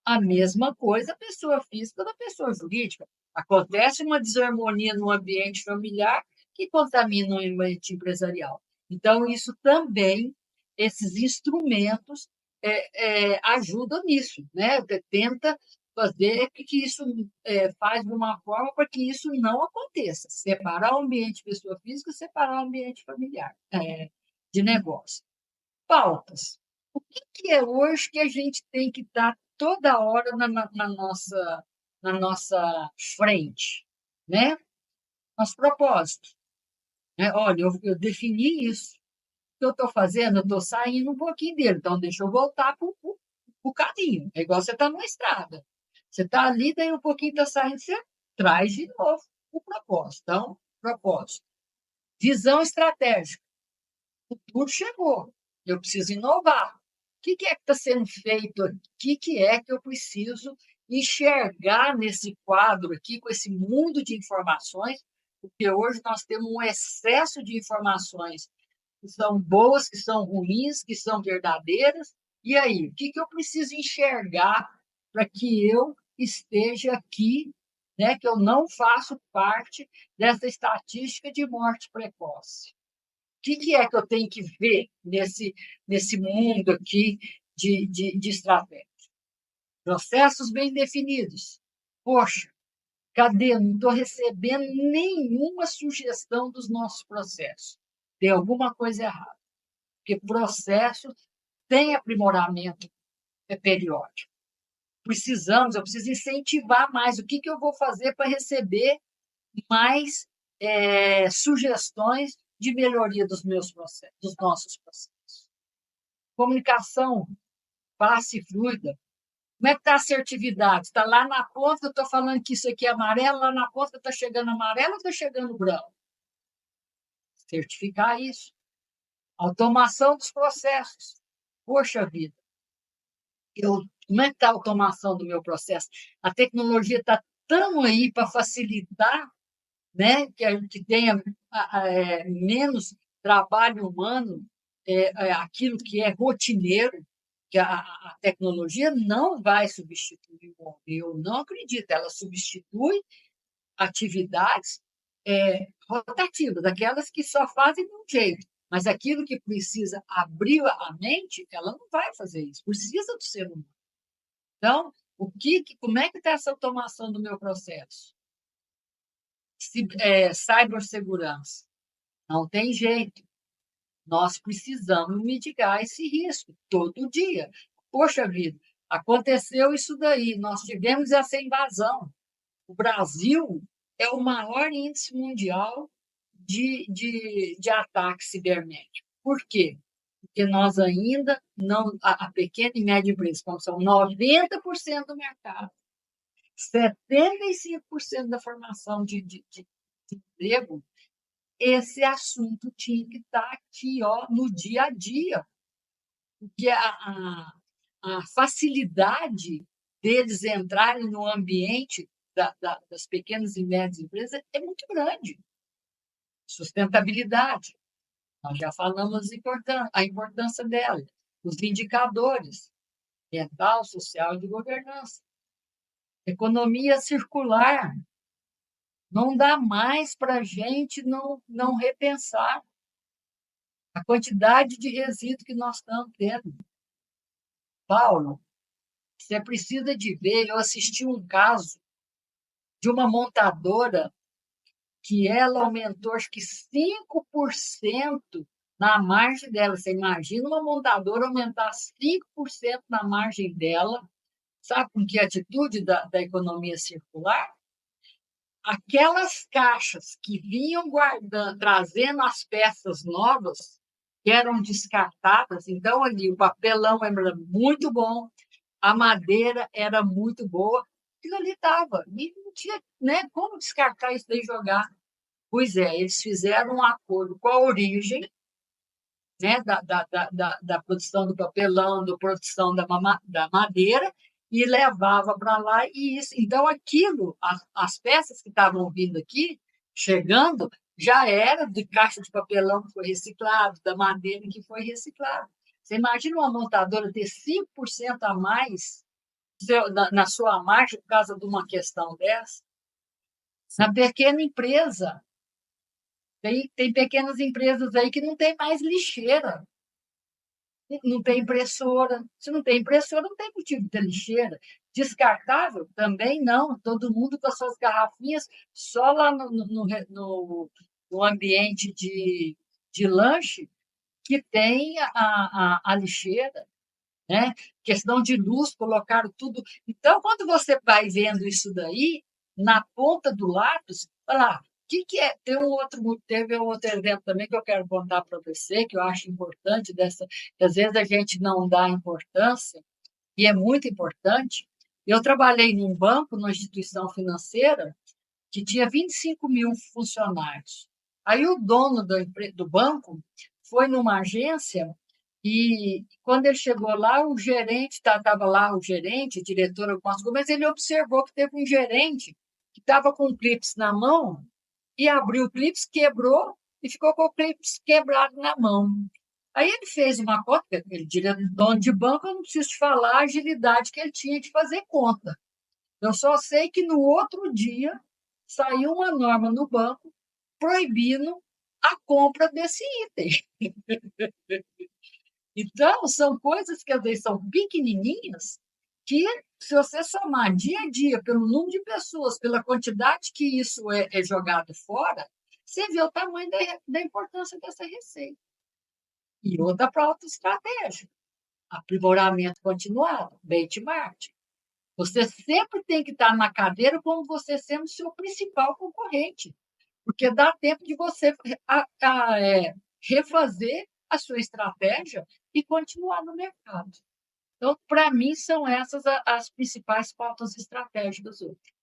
A mesma coisa a pessoa física da pessoa jurídica. Acontece uma desarmonia no ambiente familiar que contamina o ambiente empresarial. Então, isso também, esses instrumentos ajudam nisso, né? Tenta fazer que isso faz de uma forma para que isso não aconteça. Separar o ambiente pessoa física, separar o ambiente familiar, de negócio. Pautas. O que é hoje que a gente tem que estar toda hora na nossa frente, né? Nosso propósito. Né? Olha, eu defini isso. O que eu estou fazendo? Eu estou saindo um pouquinho dele, então deixa eu voltar para o caminho. É igual você está numa estrada. Você está ali, daí um pouquinho está saindo, você traz de novo o propósito. Então, propósito. Visão estratégica. O futuro chegou. Eu preciso inovar. O que é que está sendo feito aqui? O que é que eu preciso enxergar nesse quadro aqui, com esse mundo de informações? Porque hoje nós temos um excesso de informações que são boas, que são ruins, que são verdadeiras. E aí, o que eu preciso enxergar para que eu esteja aqui, né, que eu não faço parte dessa estatística de morte precoce? O que é que eu tenho que ver nesse mundo aqui de estratégia? Processos bem definidos. Poxa, cadê? Não estou recebendo nenhuma sugestão dos nossos processos. Tem alguma coisa errada. Porque processo tem aprimoramento periódico. Eu preciso incentivar mais. O que eu vou fazer para receber mais sugestões de melhoria dos meus processos, dos nossos processos? Comunicação fácil e fluida. Como é que está a assertividade? Está lá na ponta, eu estou falando que isso aqui é amarelo, lá na ponta está chegando amarelo ou está chegando branco? Certificar isso. Automação dos processos. Poxa vida, como é que está a automação do meu processo? A tecnologia está tão aí para facilitar, né, que tenha menos trabalho humano, aquilo que é rotineiro, que a tecnologia não vai substituir o homem. Eu não acredito. Ela substitui atividades rotativas, aquelas que só fazem de um jeito. Mas aquilo que precisa abrir a mente, ela não vai fazer isso. Precisa do ser humano. Então, como é que está essa automação do meu processo? Cibersegurança. Não tem jeito. Nós precisamos mitigar esse risco todo dia. Poxa vida, aconteceu isso daí, nós tivemos essa invasão. O Brasil é o maior índice mundial de ataque cibernético. Por quê? Porque nós ainda não, a pequena e média empresa, como são 90% do mercado, 75% da formação de emprego, esse assunto tinha que estar aqui, ó, no dia a dia, porque a facilidade deles entrarem no ambiente das pequenas e médias empresas é muito grande. Sustentabilidade, nós já falamos a importância dela, os indicadores ambiental, social e de governança. Economia circular, não dá mais para a gente não repensar a quantidade de resíduo que nós estamos tendo. Paulo, você precisa de ver, eu assisti um caso de uma montadora que ela aumentou, acho que 5% na margem dela. Você imagina uma montadora aumentar 5% na margem dela, sabe com que atitude da economia circular? Aquelas caixas que vinham guardando, trazendo as peças novas, que eram descartadas, então ali o papelão era muito bom, a madeira era muito boa, aquilo ali estava, e não tinha, né, como descartar isso daí e jogar. Pois é, eles fizeram um acordo com a origem, né, da produção do papelão, da produção da madeira, e levava para lá, e isso. Então, aquilo, as peças que estavam vindo aqui, chegando, já era de caixa de papelão que foi reciclado, da madeira que foi reciclado. Você imagina uma montadora ter 5% a mais na sua margem por causa de uma questão dessa? Na pequena empresa, tem pequenas empresas aí que não tem mais lixeira, não tem impressora. Se não tem impressora, não tem motivo de ter lixeira. Descartável? Também não. Todo mundo com as suas garrafinhas só lá no ambiente de lanche que tem a lixeira. Né? Questão de luz, colocaram tudo. Então, quando você vai vendo isso daí, na ponta do lápis, olha lá, que é? Teve um outro exemplo também que eu quero contar para você, que eu acho importante, que às vezes a gente não dá importância, e é muito importante. Eu trabalhei num banco, numa instituição financeira, que tinha 25 mil funcionários. Aí o dono do banco foi numa agência e quando ele chegou lá, o gerente, estava lá o gerente, o diretor, algumas coisas, mas ele observou que teve um gerente que estava com o clips na mão e abriu o clips, quebrou e ficou com o clips quebrado na mão. Aí ele fez uma conta, ele dono de banco, eu não preciso te falar a agilidade que ele tinha de fazer conta. Eu só sei que no outro dia saiu uma norma no banco proibindo a compra desse item. Então, são coisas que às vezes são pequenininhas, que se você somar dia a dia pelo número de pessoas, pela quantidade que isso é jogado fora, você vê o tamanho da importância dessa receita. E outra para outra estratégia, aprimoramento continuado, benchmark. Você sempre tem que estar na cadeira como você sendo seu principal concorrente, porque dá tempo de você refazer a sua estratégia e continuar no mercado. Então, para mim, são essas as principais pautas estratégicas hoje.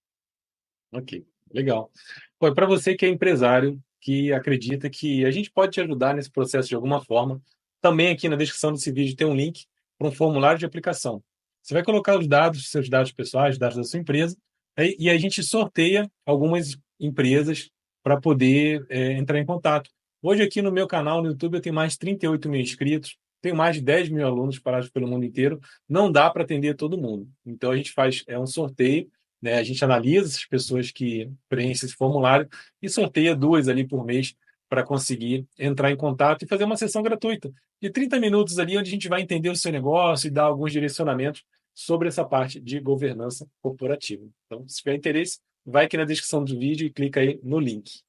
Ok, legal. Para você que é empresário, que acredita que a gente pode te ajudar nesse processo de alguma forma, também aqui na descrição desse vídeo tem um link para um formulário de aplicação. Você vai colocar os dados, seus dados pessoais, dados da sua empresa, e a gente sorteia algumas empresas para poder entrar em contato. Hoje aqui no meu canal no YouTube eu tenho mais de 38 mil inscritos, tenho mais de 10 mil alunos parados pelo mundo inteiro, não dá para atender todo mundo. Então a gente faz um sorteio, né? A gente analisa essas pessoas que preenchem esse formulário e sorteia 2 ali por mês para conseguir entrar em contato e fazer uma sessão gratuita de 30 minutos ali, onde a gente vai entender o seu negócio e dar alguns direcionamentos sobre essa parte de governança corporativa. Então, se tiver interesse, vai aqui na descrição do vídeo e clica aí no link.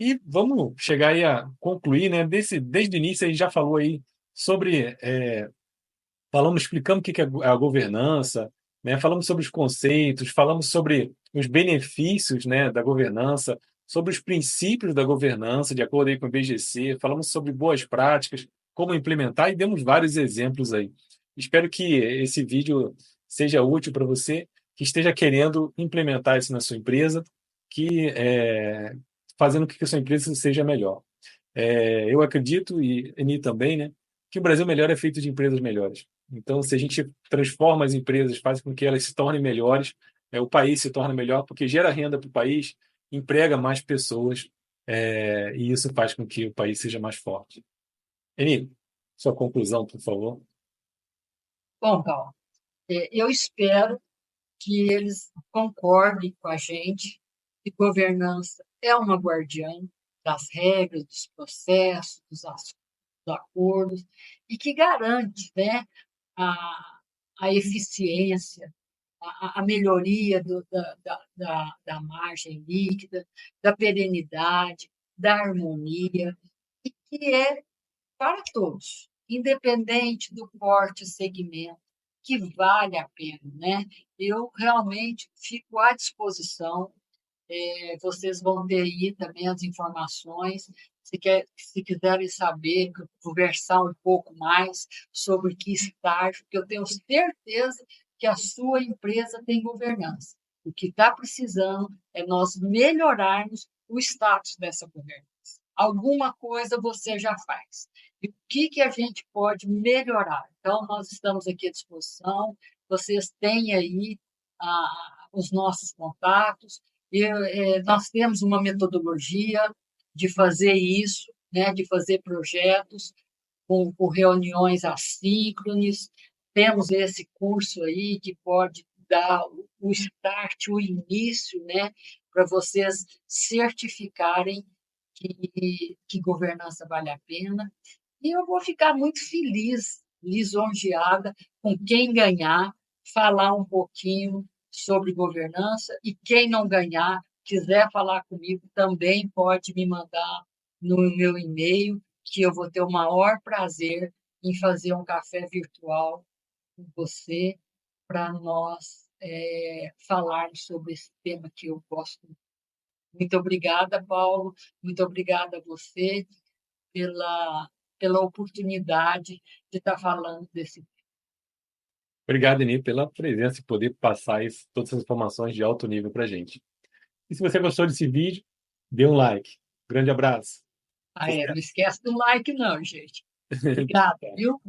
E vamos chegar aí a concluir, né? Desde o início a gente já falou aí sobre, falamos, explicamos o que que é a governança, né? Falamos sobre os conceitos, falamos sobre os benefícios, né, da governança, sobre os princípios da governança, de acordo aí com o BGC, falamos sobre boas práticas, como implementar e demos vários exemplos aí. Espero que esse vídeo seja útil para você, que esteja querendo implementar isso na sua empresa, que fazendo com que a sua empresa seja melhor. Eu acredito, e Eni também, né, que o Brasil melhor é feito de empresas melhores. Então, se a gente transforma as empresas, faz com que elas se tornem melhores, o país se torna melhor, porque gera renda para o país, emprega mais pessoas, e isso faz com que o país seja mais forte. Eni, sua conclusão, por favor. Bom, Paulo, eu espero que eles concordem com a gente que governança é uma guardiã das regras, dos processos, dos acordos, e que garante, né, a, a eficiência, a melhoria da margem líquida, da perenidade, da harmonia, e que é para todos, independente do porte segmento, que vale a pena, né? Eu realmente fico à disposição. Vocês vão ter aí também as informações. Se quiserem saber, conversar um pouco mais sobre que estágio, porque eu tenho certeza que a sua empresa tem governança. O que está precisando é nós melhorarmos o status dessa governança. Alguma coisa você já faz. E o que a gente pode melhorar? Então, nós estamos aqui à disposição. Vocês têm aí os nossos contatos. Nós temos uma metodologia de fazer isso, né, de fazer projetos com reuniões assíncronas. Temos esse curso aí que pode dar o start, o início, né, para vocês certificarem que governança vale a pena. E eu vou ficar muito feliz, lisonjeada com quem ganhar, falar um pouquinho sobre governança, e quem não ganhar, quiser falar comigo, também pode me mandar no meu e-mail, que eu vou ter o maior prazer em fazer um café virtual com você, para nós falarmos sobre esse tema que eu gosto. Muito obrigada, Paulo, muito obrigada a você pela oportunidade de estar falando desse. Obrigado, Eni, pela presença e poder passar todas essas informações de alto nível para a gente. E se você gostou desse vídeo, dê um like. Grande abraço. Não esquece do like, não, gente. Obrigada, viu?